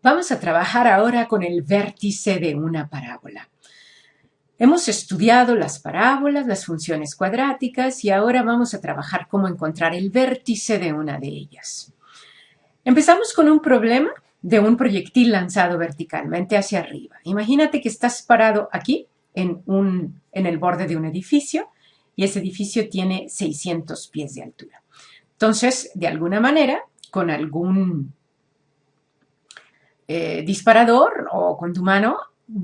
Vamos a trabajar ahora con el vértice de una parábola. Hemos estudiado las parábolas, las funciones cuadráticas y ahora vamos a trabajar cómo encontrar el vértice de una de ellas. Empezamos con un problema de un proyectil lanzado verticalmente hacia arriba. Imagínate que estás parado aquí en el borde de un edificio y ese edificio tiene 600 pies de altura. Entonces, de alguna manera, con algún disparador o con tu mano,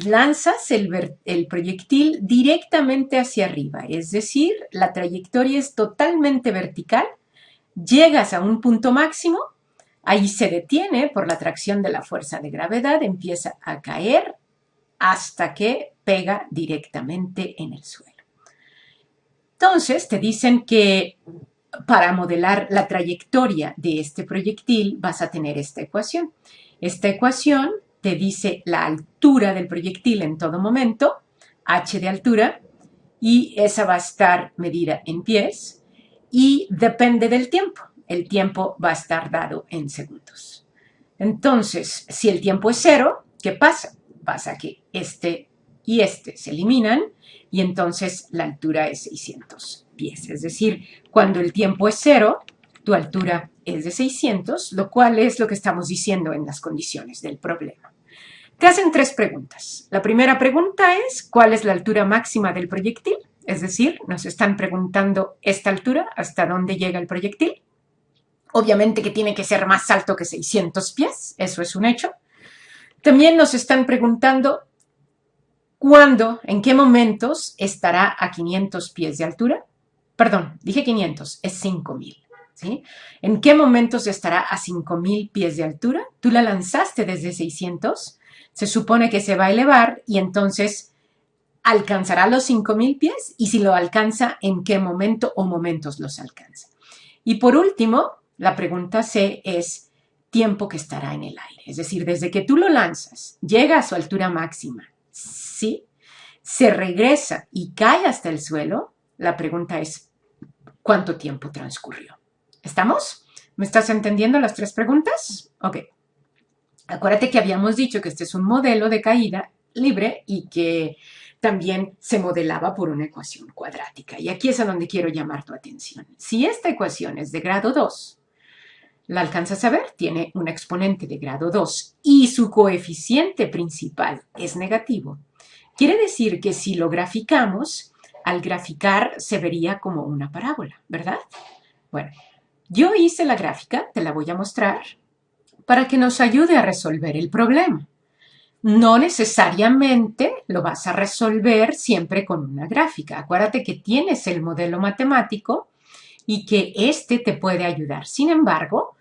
lanzas el proyectil directamente hacia arriba, es decir, la trayectoria es totalmente vertical, llegas a un punto máximo, ahí se detiene por la atracción de la fuerza de gravedad, empieza a caer hasta que pega directamente en el suelo. Entonces te dicen que para modelar la trayectoria de este proyectil vas a tener esta ecuación. Esta ecuación te dice la altura del proyectil en todo momento, h de altura, y esa va a estar medida en pies, y depende del tiempo. El tiempo va a estar dado en segundos. Entonces, si el tiempo es 0, ¿qué pasa? Pasa que este y este se eliminan, y entonces la altura es 600 pies. Es decir, cuando el tiempo es 0, tu altura es de 600, lo cual es lo que estamos diciendo en las condiciones del problema. Te hacen 3 preguntas. La primera pregunta es, ¿cuál es la altura máxima del proyectil? Es decir, nos están preguntando esta altura, ¿hasta dónde llega el proyectil? Obviamente que tiene que ser más alto que 600 pies, eso es un hecho. También nos están preguntando cuándo, en qué momentos estará a 500 pies de altura. Perdón, dije 500, es 5000. ¿Sí? ¿En qué momentos estará a 5000 pies de altura? Tú la lanzaste desde 600, se supone que se va a elevar y entonces alcanzará los 5000 pies y si lo alcanza, ¿en qué momento o momentos los alcanza? Y por último, la pregunta C es tiempo que estará en el aire, es decir, desde que tú lo lanzas, llega a su altura máxima, ¿sí? Se regresa y cae hasta el suelo, la pregunta es ¿cuánto tiempo transcurrió? ¿Estamos? ¿Me estás entendiendo las 3 preguntas? Ok. Acuérdate que habíamos dicho que este es un modelo de caída libre y que también se modelaba por una ecuación cuadrática. Y aquí es a donde quiero llamar tu atención. Si esta ecuación es de grado 2, ¿la alcanzas a ver? Tiene un exponente de grado 2 y su coeficiente principal es negativo. Quiere decir que si lo graficamos, al graficar se vería como una parábola, ¿verdad? Bueno, yo hice la gráfica, te la voy a mostrar, para que nos ayude a resolver el problema. No necesariamente lo vas a resolver siempre con una gráfica. Acuérdate que tienes el modelo matemático y que este te puede ayudar. Sin embargo,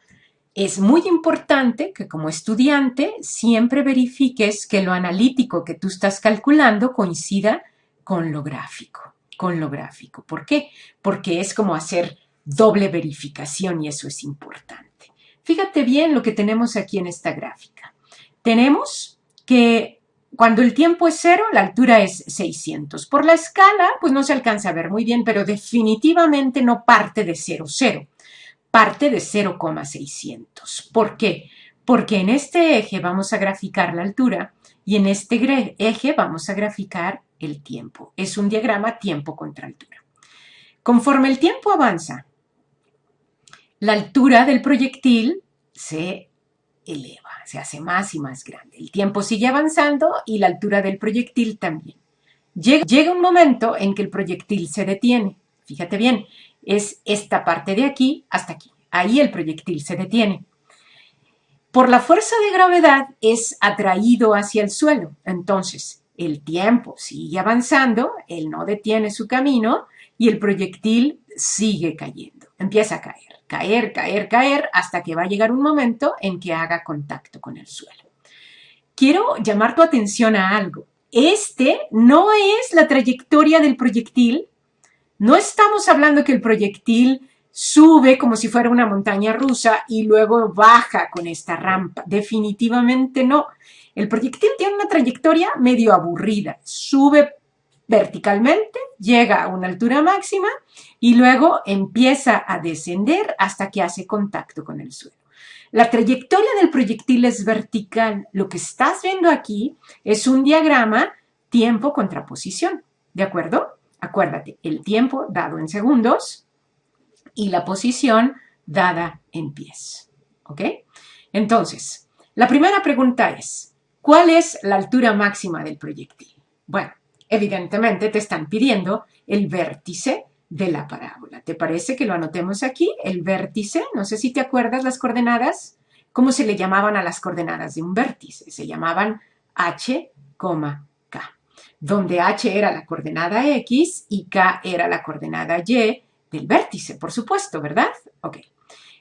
es muy importante que como estudiante siempre verifiques que lo analítico que tú estás calculando coincida con lo gráfico. ¿Por qué? Porque es como hacer doble verificación y eso es importante. Fíjate bien lo que tenemos aquí en esta gráfica. Tenemos que cuando el tiempo es 0, la altura es 600. Por la escala, pues no se alcanza a ver muy bien, pero definitivamente no parte de 0, 0. Parte de 0,600. ¿Por qué? Porque en este eje vamos a graficar la altura y en este eje vamos a graficar el tiempo. Es un diagrama tiempo contra altura. Conforme el tiempo avanza, la altura del proyectil se eleva, se hace más y más grande. El tiempo sigue avanzando y la altura del proyectil también. Llega un momento en que el proyectil se detiene. Fíjate bien, es esta parte de aquí hasta aquí. Ahí el proyectil se detiene. Por la fuerza de gravedad es atraído hacia el suelo. Entonces, el tiempo sigue avanzando, él no detiene su camino y el proyectil sigue cayendo. Empieza a caer, hasta que va a llegar un momento en que haga contacto con el suelo. Quiero llamar tu atención a algo. Este no es la trayectoria del proyectil. No estamos hablando que el proyectil sube como si fuera una montaña rusa y luego baja con esta rampa. Definitivamente no. El proyectil tiene una trayectoria medio aburrida. Sube verticalmente, llega a una altura máxima y luego empieza a descender hasta que hace contacto con el suelo. La trayectoria del proyectil es vertical. Lo que estás viendo aquí es un diagrama tiempo contra posición, ¿de acuerdo? Acuérdate, el tiempo dado en segundos y la posición dada en pies, ¿ok? Entonces, la primera pregunta es, ¿cuál es la altura máxima del proyectil? Bueno, evidentemente te están pidiendo el vértice de la parábola. ¿Te parece que lo anotemos aquí? El vértice, no sé si te acuerdas las coordenadas, ¿cómo se le llamaban a las coordenadas de un vértice? Se llamaban H, K, donde H era la coordenada X y K era la coordenada Y del vértice, por supuesto, ¿verdad? Ok.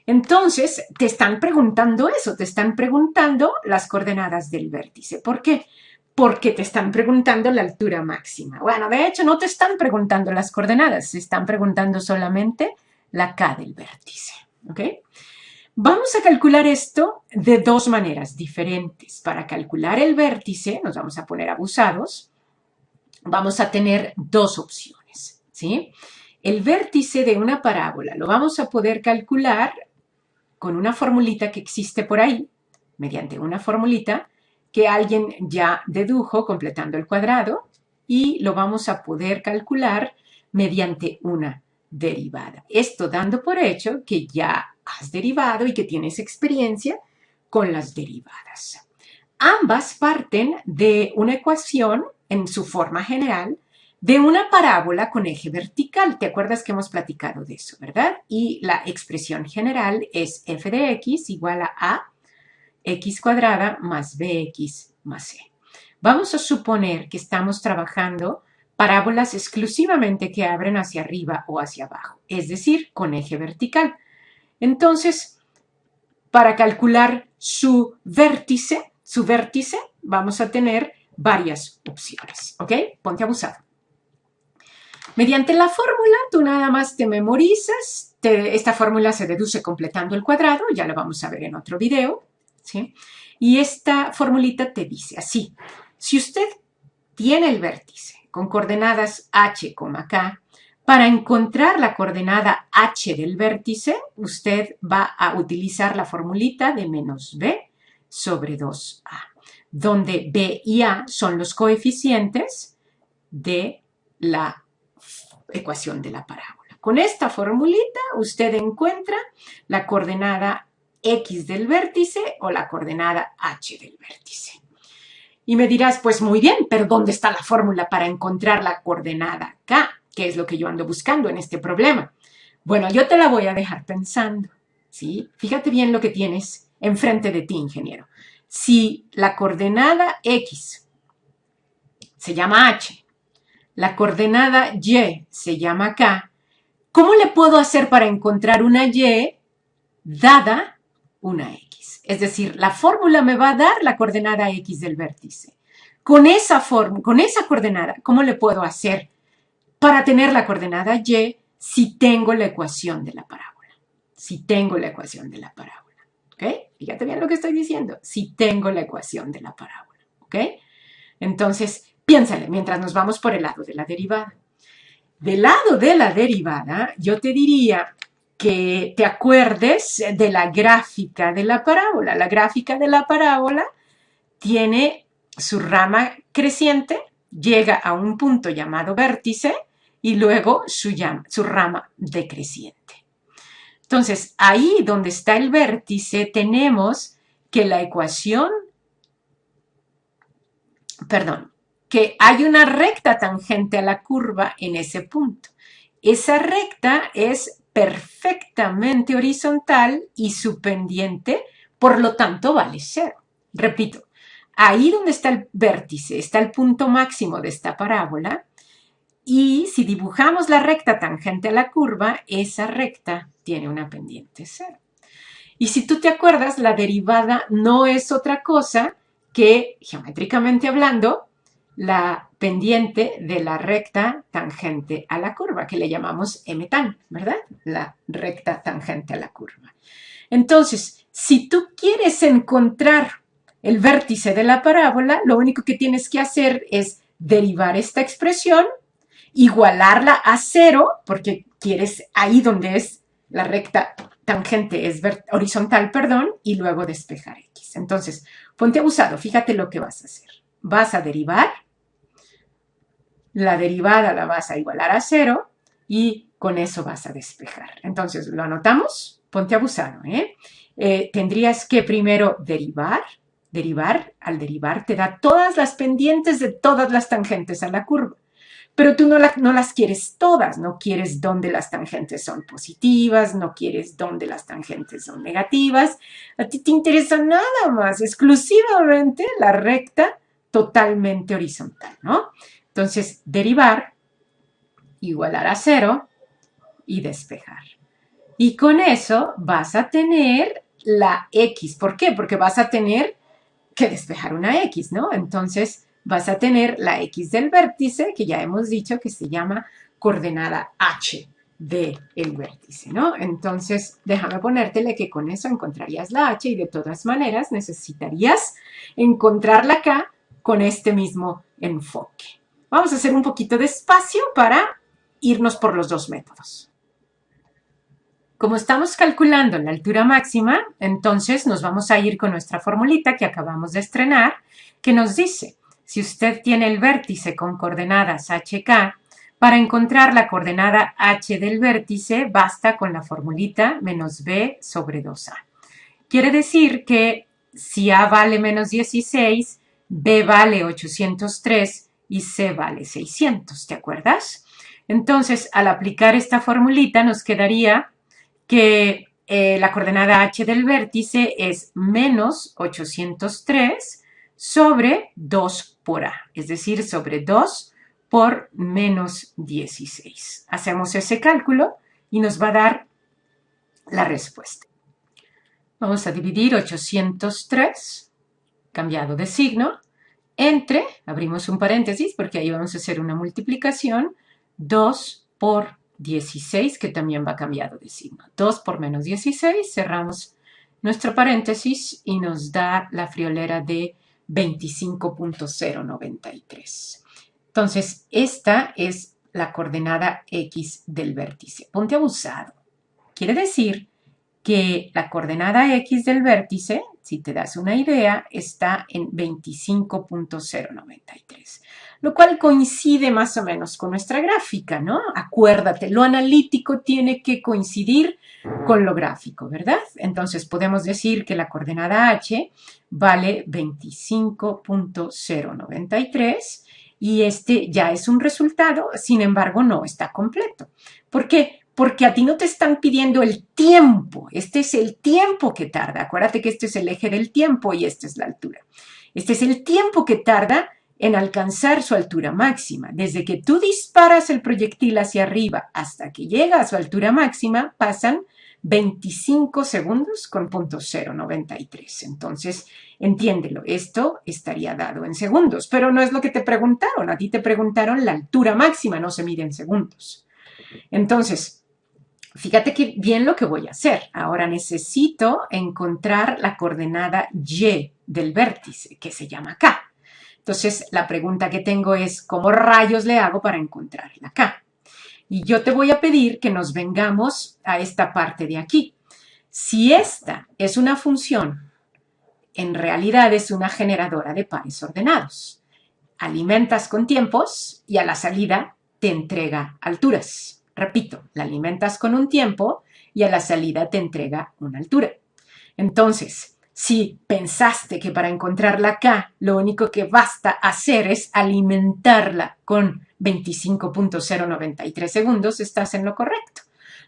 Entonces, te están preguntando eso, te están preguntando las coordenadas del vértice. ¿Por qué? Porque te están preguntando la altura máxima. Bueno, de hecho, no te están preguntando las coordenadas, se están preguntando solamente la K del vértice. ¿Ok? Vamos a calcular esto de dos maneras diferentes. Para calcular el vértice, nos vamos a poner abusados, vamos a tener dos opciones, ¿sí? El vértice de una parábola lo vamos a poder calcular con una formulita que existe por ahí, mediante una formulita que alguien ya dedujo completando el cuadrado, y lo vamos a poder calcular mediante una derivada. Esto dando por hecho que ya has derivado y que tienes experiencia con las derivadas. Ambas parten de una ecuación en su forma general de una parábola con eje vertical. ¿Te acuerdas que hemos platicado de eso, verdad? Y la expresión general es f de x igual a x cuadrada más bx más c. Vamos a suponer que estamos trabajando parábolas exclusivamente que abren hacia arriba o hacia abajo, es decir, con eje vertical. Entonces, para calcular su vértice, vamos a tener varias opciones, ¿ok? Ponte abusado. Mediante la fórmula, tú nada más te memorizas, esta fórmula se deduce completando el cuadrado, ya lo vamos a ver en otro video, ¿sí? Y esta formulita te dice así, si usted tiene el vértice con coordenadas h, k, para encontrar la coordenada h del vértice, usted va a utilizar la formulita de menos b sobre 2a, donde b y a son los coeficientes de la ecuación de la parábola. Con esta formulita usted encuentra la coordenada x del vértice o la coordenada h del vértice. Y me dirás, pues muy bien, pero ¿dónde está la fórmula para encontrar la coordenada k? Que es lo que yo ando buscando en este problema. Bueno, yo te la voy a dejar pensando, ¿sí? Fíjate bien lo que tienes enfrente de ti, ingeniero. Si la coordenada x se llama h, la coordenada y se llama k, ¿cómo le puedo hacer para encontrar una y dada una x? Es decir, la fórmula me va a dar la coordenada x del vértice. Con esa coordenada, ¿cómo le puedo hacer para tener la coordenada y si tengo la ecuación de la parábola? Si tengo la ecuación de la parábola. ¿Ok? Fíjate bien lo que estoy diciendo. Si tengo la ecuación de la parábola. ¿Ok? Entonces, piénsale mientras nos vamos por el lado de la derivada. Del lado de la derivada, yo te diría que te acuerdes de la gráfica de la parábola. La gráfica de la parábola tiene su rama creciente, llega a un punto llamado vértice y luego su rama decreciente. Entonces, ahí donde está el vértice tenemos que la ecuación, que hay una recta tangente a la curva en ese punto. Esa recta es perfectamente horizontal y su pendiente, por lo tanto, vale 0. Repito, ahí donde está el vértice, está el punto máximo de esta parábola, y si dibujamos la recta tangente a la curva, esa recta tiene una pendiente 0. Y si tú te acuerdas, la derivada no es otra cosa que, geométricamente hablando, la pendiente de la recta tangente a la curva, que le llamamos m tan, ¿verdad? La recta tangente a la curva. Entonces, si tú quieres encontrar el vértice de la parábola, lo único que tienes que hacer es derivar esta expresión, igualarla a 0, porque quieres ahí donde es la recta tangente es horizontal, perdón, y luego despejar x. Entonces, ponte abusado, fíjate lo que vas a hacer. Vas a derivar, la derivada la vas a igualar a 0 y con eso vas a despejar. Entonces, lo anotamos, ponte abusado, tendrías que primero derivar, al derivar te da todas las pendientes de todas las tangentes a la curva. Pero tú no las quieres todas, no quieres donde las tangentes son positivas, no quieres donde las tangentes son negativas. A ti te interesa nada más, exclusivamente la recta totalmente horizontal, ¿no? Entonces, derivar, igualar a 0 y despejar. Y con eso vas a tener la x. ¿Por qué? Porque vas a tener que despejar una x, ¿no? Entonces vas a tener la x del vértice, que ya hemos dicho que se llama coordenada h del vértice, ¿no? Entonces, déjame ponértele que con eso encontrarías la h y de todas maneras necesitarías encontrar la k con este mismo enfoque. Vamos a hacer un poquito de espacio para irnos por los dos métodos. Como estamos calculando la altura máxima, entonces nos vamos a ir con nuestra formulita que acabamos de estrenar, que nos dice, si usted tiene el vértice con coordenadas HK, para encontrar la coordenada H del vértice, basta con la formulita menos B sobre 2A. Quiere decir que si A vale menos 16, B vale 803 y C vale 600, ¿te acuerdas? Entonces, al aplicar esta formulita nos quedaría que la coordenada h del vértice es menos 803 sobre 2 por a, es decir, sobre 2 por menos 16. Hacemos ese cálculo y nos va a dar la respuesta. Vamos a dividir 803, cambiado de signo, entre, abrimos un paréntesis porque ahí vamos a hacer una multiplicación, 2 por 16, que también va cambiado de signo. 2 por menos 16, cerramos nuestro paréntesis y nos da la friolera de 25.093. Entonces, esta es la coordenada x del vértice. Ponte abusado. Quiere decir que la coordenada x del vértice, si te das una idea, está en 25.093, lo cual coincide más o menos con nuestra gráfica, ¿no? Acuérdate, lo analítico tiene que coincidir con lo gráfico, ¿verdad? Entonces podemos decir que la coordenada h vale 25.093 y este ya es un resultado, sin embargo no está completo. ¿Por qué? Porque a ti no te están pidiendo el tiempo. Este es el tiempo que tarda. Acuérdate que este es el eje del tiempo y esta es la altura. Este es el tiempo que tarda en alcanzar su altura máxima. Desde que tú disparas el proyectil hacia arriba hasta que llega a su altura máxima, pasan 25 segundos con .093. Entonces, entiéndelo, esto estaría dado en segundos, pero no es lo que te preguntaron. A ti te preguntaron la altura máxima, no se mide en segundos. Entonces, fíjate que bien lo que voy a hacer. Ahora necesito encontrar la coordenada y del vértice, que se llama k. Entonces, la pregunta que tengo es, ¿cómo rayos le hago para encontrar la k? Y yo te voy a pedir que nos vengamos a esta parte de aquí. Si esta es una función, en realidad es una generadora de pares ordenados. Alimentas con tiempos y a la salida te entrega alturas. Repito, la alimentas con un tiempo y a la salida te entrega una altura. Entonces, si pensaste que para encontrar la k lo único que basta hacer es alimentarla con 25.093 segundos, estás en lo correcto.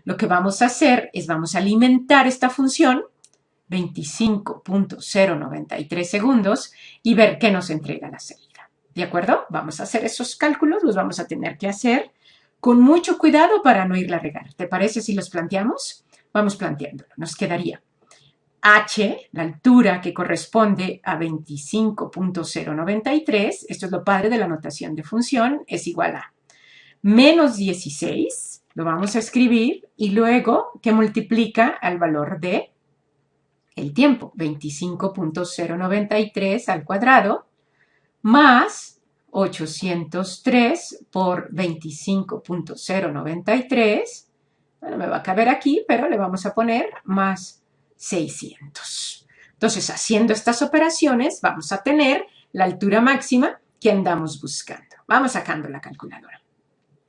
Lo que vamos a hacer es vamos a alimentar esta función 25.093 segundos y ver qué nos entrega la salida. ¿De acuerdo? Vamos a hacer esos cálculos, los vamos a tener que hacer con mucho cuidado para no irla a regar. ¿Te parece si los planteamos? Vamos planteándolo. Nos quedaría h, la altura que corresponde a 25.093, esto es lo padre de la notación de función, es igual a menos 16, lo vamos a escribir, y luego que multiplica al valor de el tiempo, 25.093 al cuadrado, más 803 por 25.093 Bueno, me va a caber aquí, pero le vamos a poner más 600. Entonces, haciendo estas operaciones, vamos a tener la altura máxima que andamos buscando. Vamos sacando la calculadora.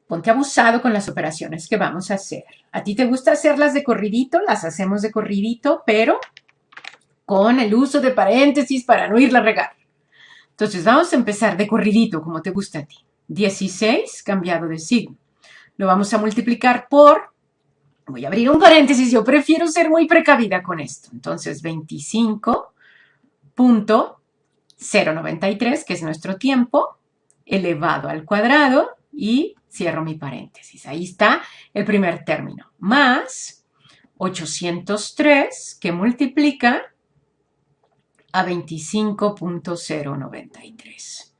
Ponte abusado con las operaciones que vamos a hacer. ¿A ti te gusta hacerlas de corridito? Las hacemos de corridito, pero con el uso de paréntesis para no irla a regar. Entonces, vamos a empezar de corridito, como te gusta a ti. 16 cambiado de signo. Lo vamos a multiplicar por, voy a abrir un paréntesis, yo prefiero ser muy precavida con esto. Entonces, 25.093, que es nuestro tiempo, elevado al cuadrado, y cierro mi paréntesis. Ahí está el primer término. Más 803, que multiplica a 25.093.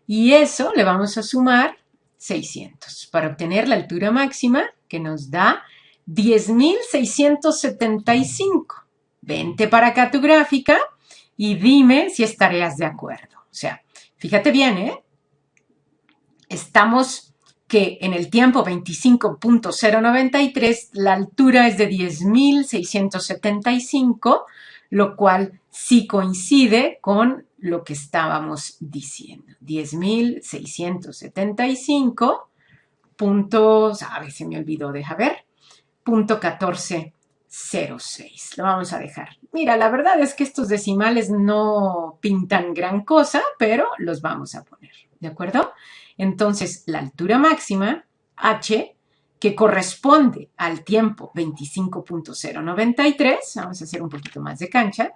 Y eso le vamos a sumar 600 para obtener la altura máxima que nos da 10.675. Vente para acá tu gráfica y dime si estarías de acuerdo. O sea, fíjate bien, ¿eh? Estamos que en el tiempo 25.093 la altura es de 10.675, lo cual sí coincide con lo que estábamos diciendo. 10.675 puntos, a ver, se me olvidó, deja ver, punto 1406. Lo vamos a dejar. Mira, la verdad es que estos decimales no pintan gran cosa, pero los vamos a poner, ¿de acuerdo? Entonces, la altura máxima, h, que corresponde al tiempo 25.093, vamos a hacer un poquito más de cancha,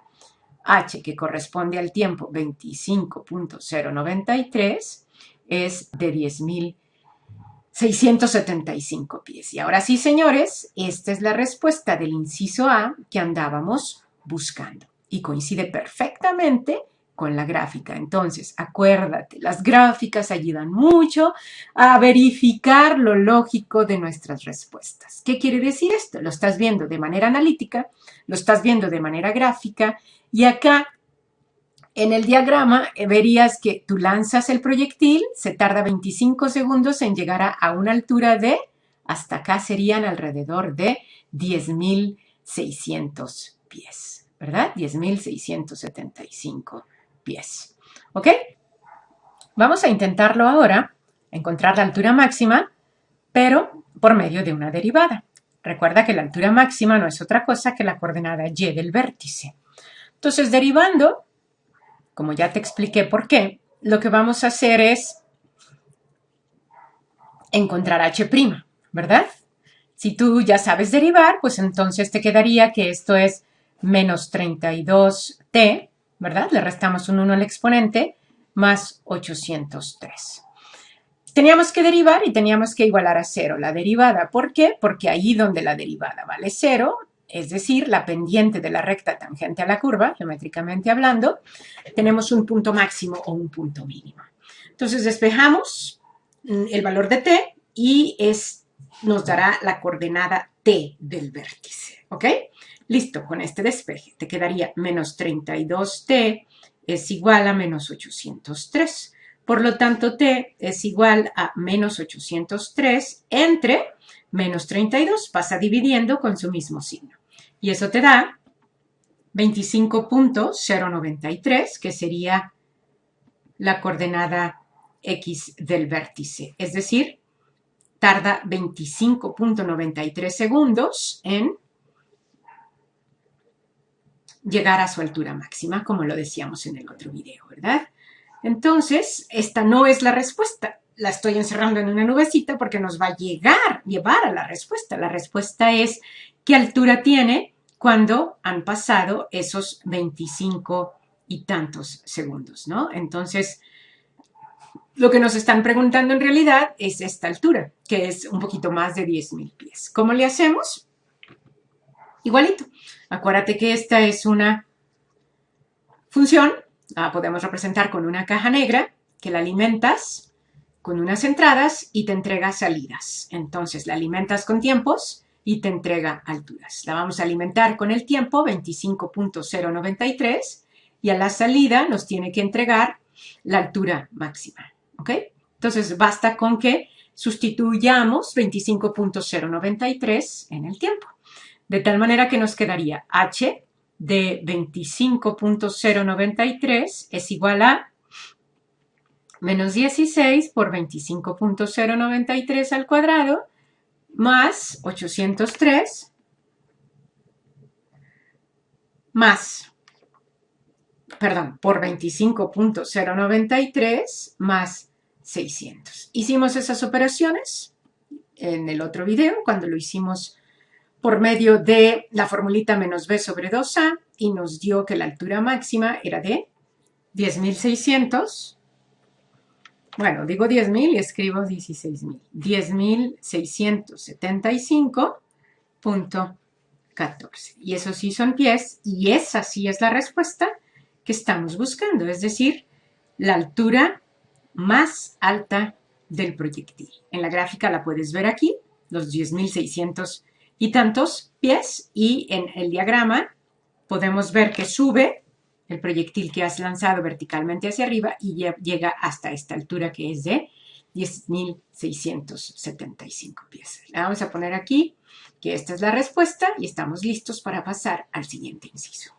h, que corresponde al tiempo 25.093, es de 10.675 pies. Y ahora sí, señores, esta es la respuesta del inciso A que andábamos buscando. Y coincide perfectamente con la gráfica. Entonces, acuérdate, las gráficas ayudan mucho a verificar lo lógico de nuestras respuestas. ¿Qué quiere decir esto? Lo estás viendo de manera analítica, lo estás viendo de manera gráfica, y acá en el diagrama verías que tú lanzas el proyectil, se tarda 25 segundos en llegar a una altura de, hasta acá serían alrededor de 10.600 pies, ¿verdad? 10.675 pies. ¿Ok? Vamos a intentarlo ahora, encontrar la altura máxima, pero por medio de una derivada. Recuerda que la altura máxima no es otra cosa que la coordenada y del vértice. Entonces, derivando, como ya te expliqué por qué, lo que vamos a hacer es encontrar h', ¿verdad? Si tú ya sabes derivar, pues entonces te quedaría que esto es menos 32t, ¿verdad? Le restamos un 1 al exponente, más 803. Teníamos que derivar y teníamos que igualar a 0 la derivada. ¿Por qué? Porque ahí donde la derivada vale 0, es decir, la pendiente de la recta tangente a la curva, geométricamente hablando, tenemos un punto máximo o un punto mínimo. Entonces despejamos el valor de t y nos dará la coordenada t del vértice, ¿ok? Listo, con este despeje te quedaría menos 32t es igual a menos 803. Por lo tanto, t es igual a menos 803 entre menos 32. Pasa dividiendo con su mismo signo. Y eso te da 25.093, que sería la coordenada x del vértice. Es decir, tarda 25.93 segundos en llegar a su altura máxima, como lo decíamos en el otro video, ¿verdad? Entonces, esta no es la respuesta. La estoy encerrando en una nubecita porque nos va a llevar a la respuesta. La respuesta es qué altura tiene cuando han pasado esos 25 y tantos segundos, ¿no? Entonces, lo que nos están preguntando en realidad es esta altura, que es un poquito más de 10.000 pies. ¿Cómo le hacemos? Igualito. Acuérdate que esta es una función, la podemos representar con una caja negra, que la alimentas con unas entradas y te entrega salidas. Entonces la alimentas con tiempos y te entrega alturas. La vamos a alimentar con el tiempo 25.093 y a la salida nos tiene que entregar la altura máxima. ¿Ok? Entonces basta con que sustituyamos 25.093 en el tiempo. De tal manera que nos quedaría h de 25.093 es igual a menos 16 por 25.093 al cuadrado más 803 por 25.093 más 600. Hicimos esas operaciones en el otro video cuando lo hicimos por medio de la formulita menos b sobre 2a y nos dio que la altura máxima era de 10.600. Bueno, digo 10.000 y escribo 16.000. 10.675.14. Y eso sí son pies y esa sí es la respuesta que estamos buscando, es decir, la altura más alta del proyectil. En la gráfica la puedes ver aquí, los 10.600 y tantos pies, y en el diagrama podemos ver que sube el proyectil que has lanzado verticalmente hacia arriba y llega hasta esta altura que es de 10.675 pies. Le vamos a poner aquí que esta es la respuesta y estamos listos para pasar al siguiente inciso.